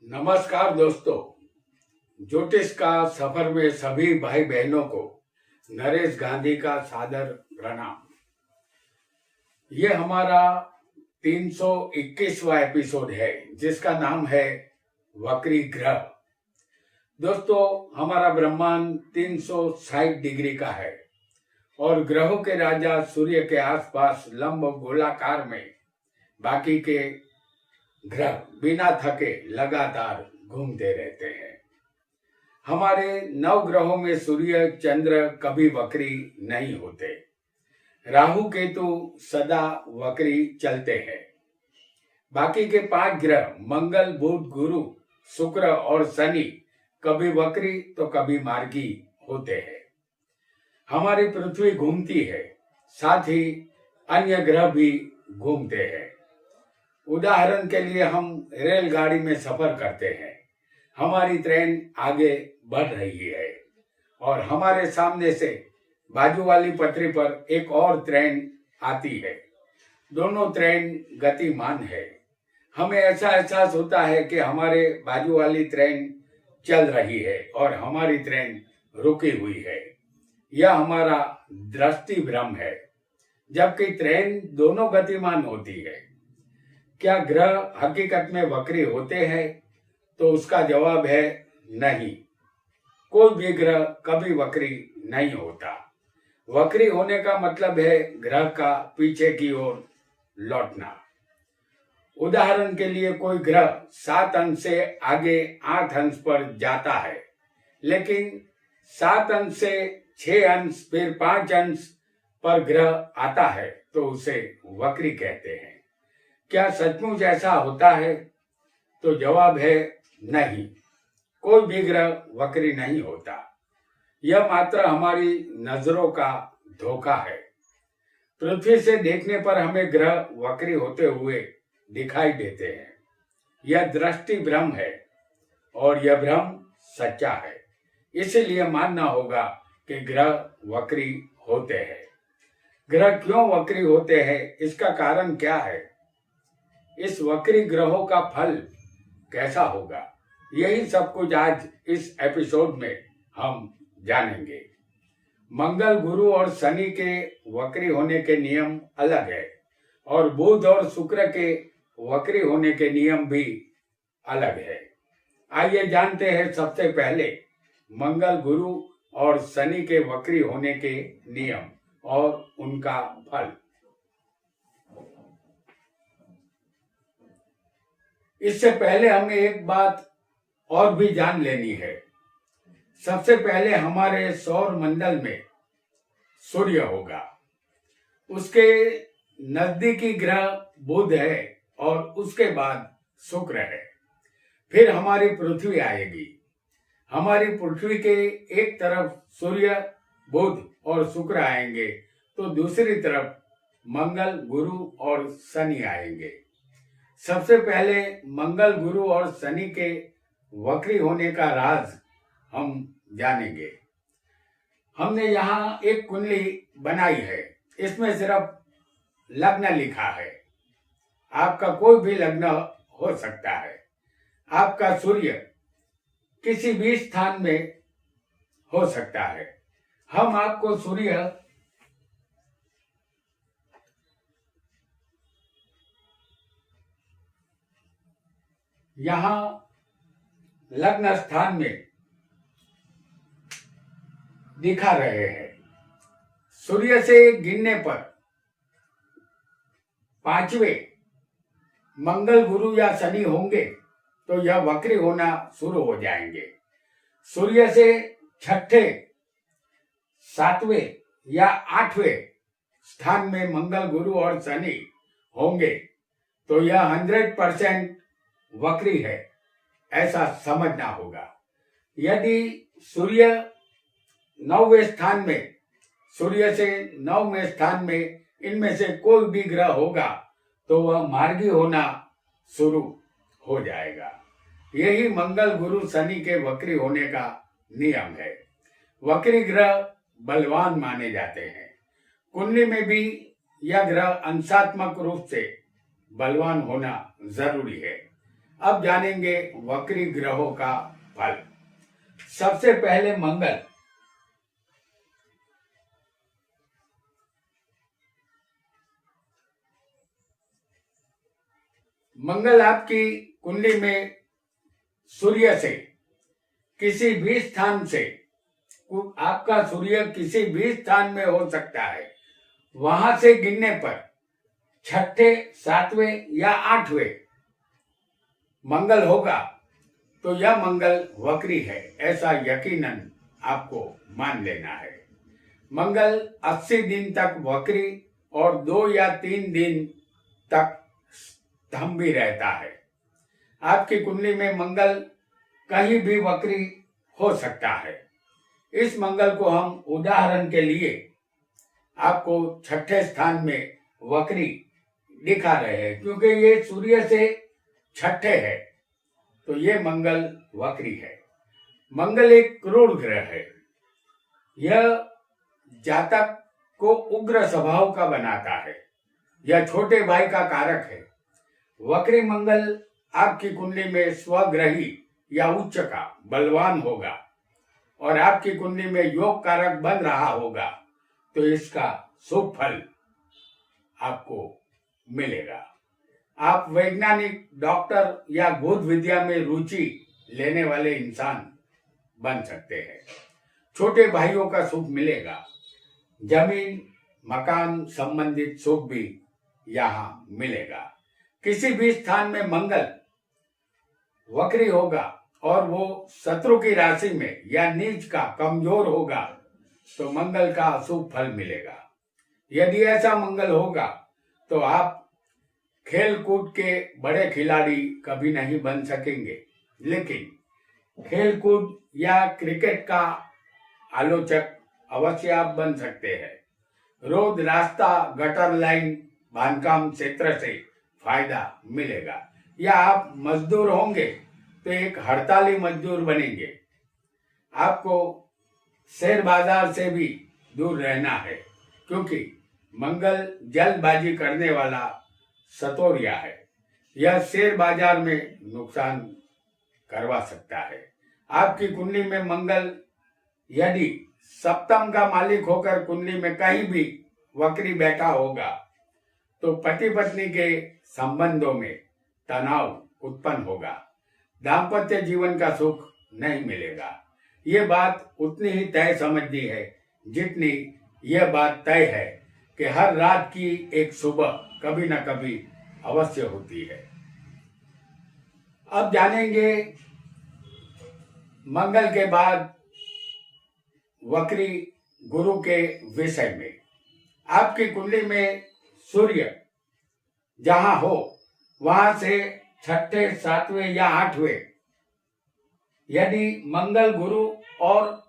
नमस्कार दोस्तों, ज्योतिष का सफर में सभी भाई बहनों को नरेश गांधी का सादर प्रणाम। ये हमारा 321वां एपिसोड है जिसका नाम है वक्री ग्रह। दोस्तों, हमारा ब्रह्मांड 360 डिग्री का है और ग्रहों के राजा सूर्य के आसपास लंब गोलाकार में बाकी के ग्रह बिना थके लगातार घूमते रहते हैं। हमारे 9 ग्रहों में सूर्य चंद्र कभी वक्री नहीं होते। राहु केतु सदा वक्री चलते हैं। बाकी के 5 ग्रह मंगल बुध गुरु शुक्र और शनि कभी वक्री तो कभी मार्गी होते हैं। हमारी पृथ्वी घूमती है, साथ ही अन्य ग्रह भी घूमते हैं। उदाहरण के लिए हम रेलगाड़ी में सफर करते हैं। हमारी ट्रेन आगे बढ़ रही है और हमारे सामने से बाजू वाली पटरी पर एक और ट्रेन आती है। दोनों ट्रेन गतिमान है। हमें ऐसा एहसास होता है कि हमारे बाजू वाली ट्रेन चल रही है और हमारी ट्रेन रुकी हुई है। यह हमारा दृष्टि भ्रम है, जबकि ट्रेन दोनों गतिमान होती है। क्या ग्रह हकीकत में वक्री होते हैं? तो उसका जवाब है नहीं। कोई भी ग्रह कभी वक्री नहीं होता। वक्री होने का मतलब है ग्रह का पीछे की ओर लौटना। उदाहरण के लिए कोई ग्रह 7 अंश से आगे 8 अंश पर जाता है, लेकिन 7 अंश से 6 अंश फिर 5 अंश पर ग्रह आता है तो उसे वक्री कहते हैं। क्या सचमुच ऐसा होता है? तो जवाब है नहीं। कोई भी ग्रह वक्री नहीं होता। यह मात्र हमारी नजरों का धोखा है। पृथ्वी से देखने पर हमें ग्रह वक्री होते हुए दिखाई देते हैं। यह दृष्टि भ्रम है और यह भ्रम सच्चा है। इसीलिए मानना होगा कि ग्रह वक्री होते हैं। ग्रह क्यों वक्री होते हैं? इसका कारण क्या है? इस वक्री ग्रहों का फल कैसा होगा? यही सब कुछ आज इस एपिसोड में हम जानेंगे। मंगल गुरु और शनि के वक्री होने के नियम अलग है और बुध और शुक्र के वक्री होने के नियम भी अलग है। आइए जानते हैं सबसे पहले मंगल गुरु और शनि के वक्री होने के नियम और उनका फल। इससे पहले हमें एक बात और भी जान लेनी है। सबसे पहले हमारे सौर मंडल में सूर्य होगा। उसके नजदीकी ग्रह बुध है और उसके बाद शुक्र है। फिर हमारी पृथ्वी आएगी। हमारी पृथ्वी के एक तरफ सूर्य बुध और शुक्र आएंगे तो दूसरी तरफ मंगल गुरु और शनि आएंगे। सबसे पहले मंगल गुरु और शनि के वक्री होने का राज हम जानेंगे। हमने यहाँ एक कुंडली बनाई है। इसमें सिर्फ लग्न लिखा है। आपका कोई भी लग्न हो सकता है। आपका सूर्य किसी भी स्थान में हो सकता है। हम आपको सूर्य यहाँ लग्न स्थान में दिखा रहे हैं। सूर्य से गिनने पर 5वें मंगल गुरु या शनि होंगे तो यह वक्री होना शुरू हो जाएंगे। सूर्य से 6ठे 7वें या 8वें स्थान में मंगल गुरु और शनि होंगे तो यह 100% वक्री है, ऐसा समझना होगा। यदि सूर्य 9वें स्थान में, सूर्य से 9वें स्थान में इनमें से कोई भी ग्रह होगा तो वह मार्गी होना शुरू हो जाएगा। यही मंगल गुरु शनि के वक्री होने का नियम है। वक्री ग्रह बलवान माने जाते हैं। कुंडली में भी यह ग्रह अंशात्मक रूप से बलवान होना जरूरी है। अब जानेंगे वक्री ग्रहों का फल। सबसे पहले मंगल। मंगल आपकी कुंडली में सूर्य से किसी भी स्थान से, आपका सूर्य किसी भी स्थान में हो सकता है, वहां से गिनने पर छठे, सातवें या आठवें मंगल होगा तो यह मंगल वक्री है, ऐसा यकीनन आपको मान लेना है। मंगल 80 दिन तक वक्री और 2 या 3 दिन तक स्तंभ भी रहता है। आपकी कुंडली में मंगल कहीं भी वक्री हो सकता है। इस मंगल को हम उदाहरण के लिए आपको छठे स्थान में वक्री दिखा रहे हैं, क्योंकि ये सूर्य से छठे है, तो ये मंगल वक्री है। मंगल एक क्रूर ग्रह है। यह जातक को उग्र स्वभाव का बनाता है। यह छोटे भाई का कारक है। वक्री मंगल आपकी कुंडली में स्वग्रही या उच्च का बलवान होगा और आपकी कुंडली में योग कारक बन रहा होगा, तो इसका शुभ फल आपको मिलेगा। आप वैज्ञानिक, डॉक्टर या भूत विद्या में रुचि लेने वाले इंसान बन सकते हैं। छोटे भाइयों का सुख मिलेगा। जमीन, मकान संबंधित सुख भी यहाँ मिलेगा। किसी भी स्थान में मंगल वक्री होगा और वो शत्रु की राशि में या नीच का कमजोर होगा, तो मंगल का अशुभ फल मिलेगा। यदि ऐसा मंगल होगा तो आप खेल कूद के बड़े खिलाड़ी कभी नहीं बन सकेंगे, लेकिन खेल कूद या क्रिकेट का आलोचक अवश्य आप बन सकते हैं। रोड, रास्ता, गटर लाइन, बांधकाम क्षेत्र से फायदा मिलेगा। या आप मजदूर होंगे तो एक हड़ताली मजदूर बनेंगे। आपको शेयर बाजार से भी दूर रहना है, क्योंकि मंगल जल्दबाजी करने वाला सतोरिया है। यह शेयर बाजार में नुकसान करवा सकता है। आपकी कुंडली में मंगल यदि सप्तम का मालिक होकर कुंडली में कहीं भी वक्री बैठा होगा, तो पति पत्नी के संबंधों में तनाव उत्पन्न होगा। दाम्पत्य जीवन का सुख नहीं मिलेगा। ये बात उतनी ही तय समझनी है जितनी यह बात तय है कि हर रात की एक सुबह कभी न कभी अवश्य होती है। अब जानेंगे मंगल के बाद वक्री गुरु के विषय में। आपकी कुंडली में सूर्य जहां हो वहां से छठे, सातवें या आठवें यदि मंगल, गुरु और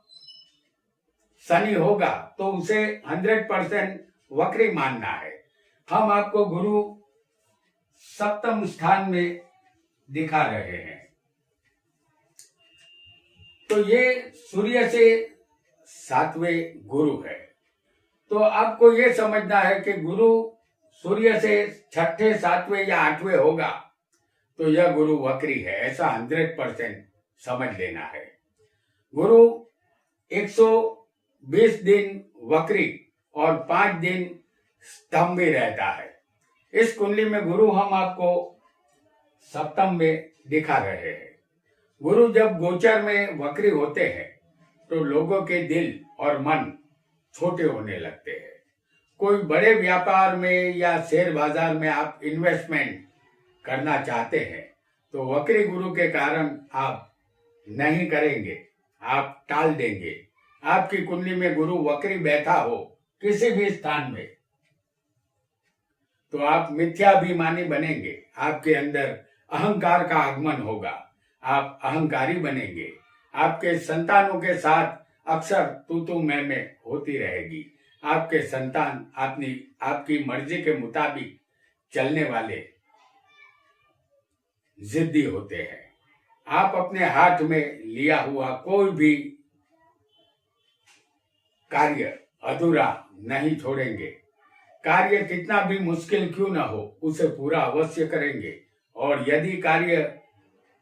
शनि होगा तो उसे 100% वक्री मानना है। हम आपको गुरु सप्तम स्थान में दिखा रहे हैं। तो ये सूर्य से 7वें गुरु है। तो आपको ये समझना है कि गुरु सूर्य से छठे, 7वें या 8वें होगा तो यह गुरु वक्री है, ऐसा 100% समझ लेना है। गुरु 120 दिन वक्री और 5 दिन स्तंभ में रहता है। इस कुंडली में गुरु हम आपको सप्तम में दिखा रहे हैं। गुरु जब गोचर में वक्री होते हैं तो लोगों के दिल और मन छोटे होने लगते हैं। कोई बड़े व्यापार में या शेयर बाजार में आप इन्वेस्टमेंट करना चाहते हैं तो वक्री गुरु के कारण आप नहीं करेंगे, आप टाल देंगे। आपकी कुंडली में गुरु वक्री बैठा हो किसी भी स्थान में तो आप मिथ्याभिमानी बनेंगे। आपके अंदर अहंकार का आगमन होगा, आप अहंकारी बनेंगे। आपके संतानों के साथ अक्सर तू मैं होती रहेगी। आपके संतान आपकी मर्जी के मुताबिक चलने वाले जिद्दी होते हैं। आप अपने हाथ में लिया हुआ कोई भी कार्य अधूरा नहीं छोड़ेंगे। कार्य कितना भी मुश्किल क्यों न हो उसे पूरा अवश्य करेंगे। और यदि कार्य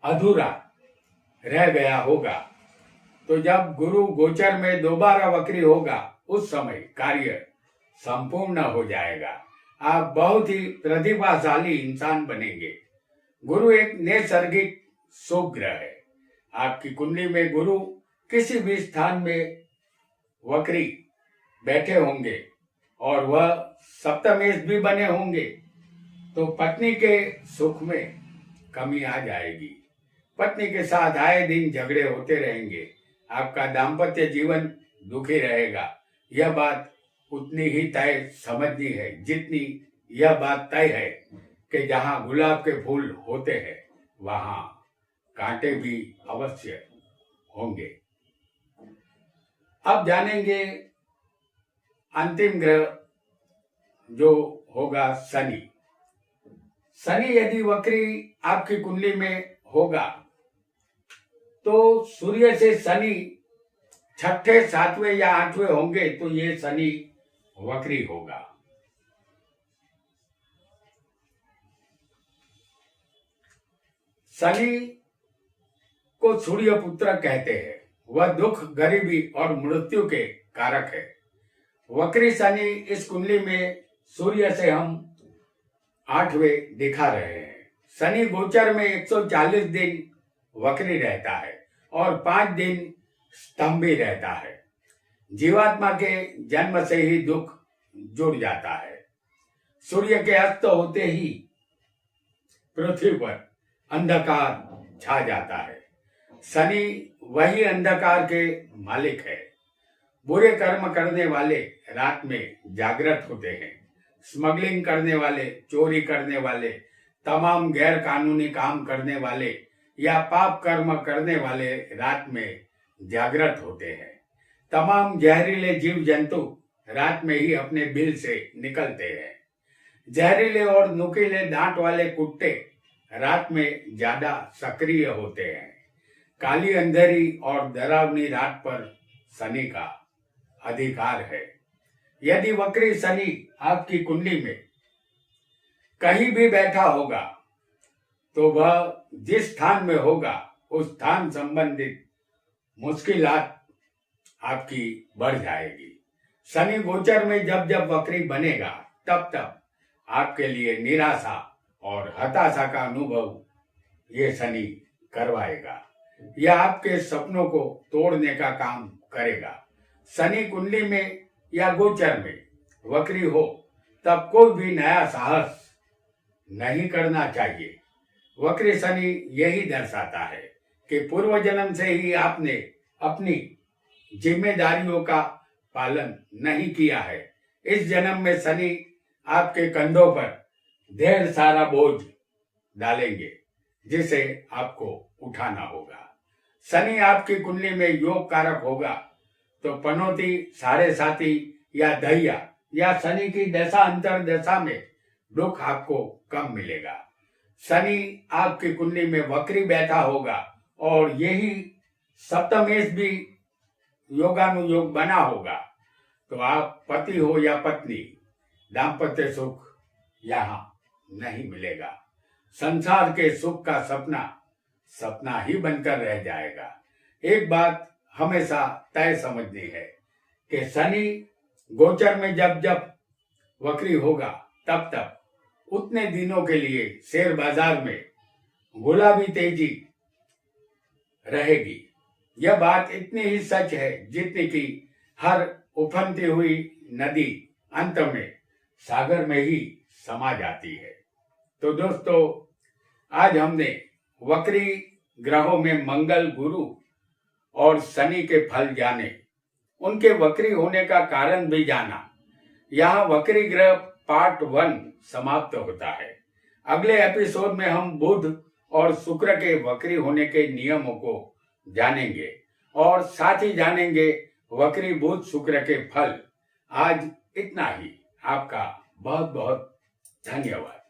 अधूरा रह गया होगा। तो जब गुरु गोचर में दोबारा वक्री होगा उस समय कार्य संपूर्ण हो जाएगा। आप बहुत ही प्रतिभाशाली इंसान बनेंगे। गुरु एक नैसर्गिक शुभ ग्रह है। आपकी कुंडली में गुरु किसी भी स्थान में वक्री बैठे होंगे और वह सप्तमेश भी बने होंगे तो पत्नी के सुख में कमी आ जाएगी। पत्नी के साथ आए दिन झगड़े होते रहेंगे। आपका दाम्पत्य जीवन दुखी रहेगा। यह बात उतनी ही तय समझनी है जितनी यह बात तय है कि जहां गुलाब के फूल होते हैं वहां कांटे भी अवश्य होंगे। अब जानेंगे अंतिम ग्रह जो होगा शनि। शनि यदि वक्री आपकी कुंडली में होगा तो सूर्य से शनि छठे, सातवें या आठवें होंगे तो ये शनि वक्री होगा। शनि को सूर्य पुत्र कहते हैं। वह दुख, गरीबी और मृत्यु के कारक है। वक्री शनि इस कुंडली में सूर्य से हम आठवें दिखा रहे हैं। शनि गोचर में 140 दिन वक्री रहता है और 5 दिन स्तंभी रहता है। जीवात्मा के जन्म से ही दुख जुड़ जाता है। सूर्य के अस्त होते ही पृथ्वी पर अंधकार छा जाता है। शनि वही अंधकार के मालिक है। बुरे कर्म करने वाले रात में जागृत होते हैं। स्मगलिंग करने वाले, चोरी करने वाले, तमाम गैर कानूनी काम करने वाले या पाप कर्म करने वाले रात में जागृत होते हैं। तमाम जहरीले जीव जंतु रात में ही अपने बिल से निकलते हैं। जहरीले और नुकीले दांत वाले कुत्ते रात में ज्यादा सक्रिय होते हैं। काली अंधेरी और डरावनी रात पर शनि का अधिकार है। यदि वक्री शनि आपकी कुंडली में कहीं भी बैठा होगा तो वह जिस स्थान में होगा उस स्थान संबंधित मुश्किलात आपकी बढ़ जाएगी। शनि गोचर में जब जब वक्री बनेगा तब तब आपके लिए निराशा और हताशा का अनुभव ये शनि करवाएगा। यह आपके सपनों को तोड़ने का काम करेगा। शनि कुंडली में या गोचर में वक्री हो तब कोई भी नया साहस नहीं करना चाहिए। वक्री शनि यही दर्शाता है कि पूर्व जन्म से ही आपने अपनी जिम्मेदारियों का पालन नहीं किया है। इस जन्म में शनि आपके कंधों पर ढेर सारा बोझ डालेंगे जिसे आपको उठाना होगा। शनि आपकी कुंडली में योग कारक होगा तो पनौती, साढ़े साथी या दहिया या शनि की दशा अंतर दशा में दुख आपको कम मिलेगा। शनि आपकी कुंडली में वक्री बैठा होगा और यही सप्तमेश भी योगानुयोग बना होगा तो आप पति हो या पत्नी, दाम्पत्य सुख यहाँ नहीं मिलेगा। संसार के सुख का सपना सपना ही बनकर रह जाएगा। एक बात हमेशा तय समझनी है कि शनि गोचर में जब जब वक्री होगा तब तब उतने दिनों के लिए शेयर बाजार में गुलाबी तेजी रहेगी। यह बात इतनी ही सच है जितनी कि हर उफनती हुई नदी अंत में सागर में ही समा जाती है। तो दोस्तों, आज हमने वक्री ग्रहों में मंगल, गुरु और शनि के फल जाने, उनके वक्री होने का कारण भी जाना। यहाँ वक्री ग्रह पार्ट 1 समाप्त होता है। अगले एपिसोड में हम बुध और शुक्र के वक्री होने के नियमों को जानेंगे और साथ ही जानेंगे वक्री बुध शुक्र के फल। आज इतना ही। आपका बहुत बहुत धन्यवाद।